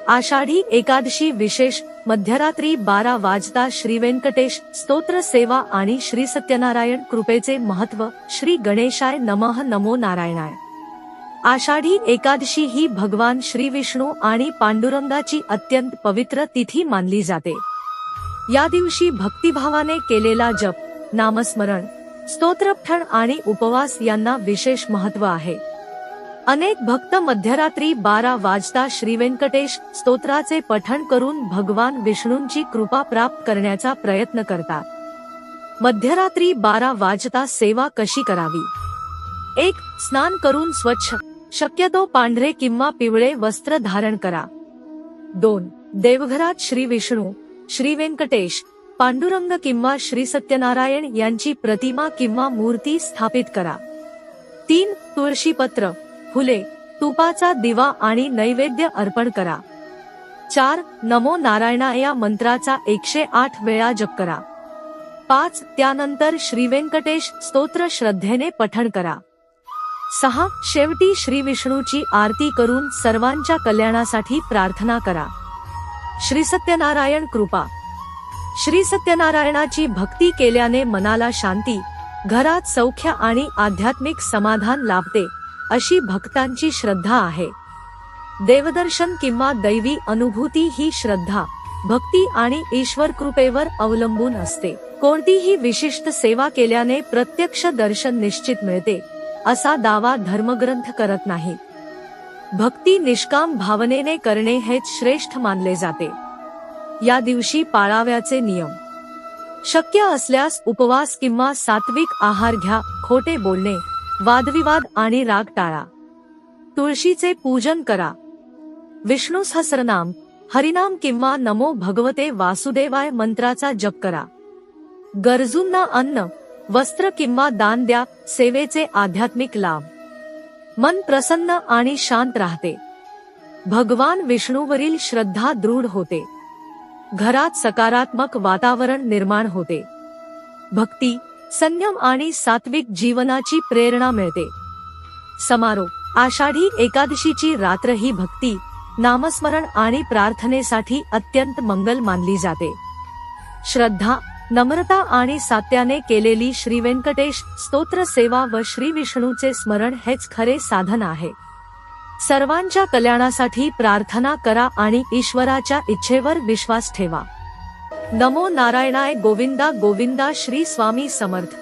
आषाढी एकादशी विशेष मध्यरात्री 12 वाजता श्री व्यंकटेश स्तोत्र सेवा आणि श्री सत्यनारायण कृपेचे महत्व। श्री गणेशाय नमः। नमो नारायणाय। आषाढी एकादशी ही भगवान श्री विष्णू आणि पांडुरंगाची अत्यंत पवित्र तिथी मानली जाते। या दिवशी भक्तिभावाने केलेला जप, नामस्मरण, स्तोत्रपठण आणि उपवास यांना विशेष महत्व आहे। अनेक भक्त मध्यरात्री 12 वाजता श्री व्यंकटेश स्तोत्राचे पठण करून भगवान विष्णूंची कृपा प्राप्त करण्याचा प्रयत्न करतात। मध्यरात्री 12 वाजता सेवा कशी करावी? 1. स्नान करून स्वच्छ, शक्यतो पांढरे किंवा पिवळे वस्त्र धारण करा। 2. देवघरात श्री विष्णू, श्री व्यंकटेश, पांडुरंग किंवा श्री सत्यनारायण यांची प्रतिमा किंवा मूर्ती स्थापित करा। 3. तुळशीपत्र, फुले, तुपाचा दिवा आणि नैवेद्य अर्पण करा। 4. नमो नारायणाय या मंत्राचा 108 वेळा जप करा। 5. त्यानंतर श्री व्यंकटेश स्तोत्र श्रद्धेने पठण करा। 6. शेवटी श्री विष्णूची आरती करून सर्वांच्या कल्याणासाठी प्रार्थना करा। श्री सत्यनारायण कृपा। श्री सत्यनारायणाची भक्ती केल्याने मनाला शांती, घरात सौख्य आणि आध्यात्मिक समाधान लाभते, अशी भक्तांची श्रद्धा आहे। देवदर्शन किंवा दैवी अनुभूती ही श्रद्धा, भक्ती आणि ईश्वर कृपेवर अवलंबून असते। कोणतीही विशिष्ट सेवा केल्याने प्रत्यक्ष दर्शन निश्चित मिळते, असा दावा धर्मग्रंथ करत नाही। भक्ती निष्काम भावनेने करणे हेच श्रेष्ठ मानले जाते। या दिवशी पाळाव्याचे नियम: शक्य असल्यास उपवास किंवा सात्विक आहार घ्या। खोटे बोलणे, वादविवाद आणि राग टाळा। तुळशीचे पूजन करा। विष्णू सहस्रनाम, हरिनाम किंवा नमो भगवते वासुदेवाय मंत्राचा जप करा। गरजूंना अन्न, वस्त्र किंवा दान द्या। सेवेचे आध्यात्मिक लाभ: मन प्रसन्न आणि शांत राहते, भगवान विष्णूवरील श्रद्धा दृढ होते, घरात सकारात्मक वातावरण निर्माण होते, भक्ती, संयम आणि सात्विक जीवनाची प्रेरणा मिळते। समारोप: आषाढी एकादशीची रात्र ही भक्ती, नामस्मरण आणि प्रार्थनेसाठी अत्यंत मंगल मानली जाते। श्रद्धा, नम्रता आणि सात्याने केलेली श्री व्यंकटेश स्तोत्र सेवा व श्री विष्णूचे स्मरण हेच खरे साधन आहे। सर्वांच्या कल्याणासाठी प्रार्थना करा आणि ईश्वराच्या इच्छेवर विश्वास ठेवा। नमो नारायणाय। गोविंदा गोविंदा। श्री स्वामी समर्थ।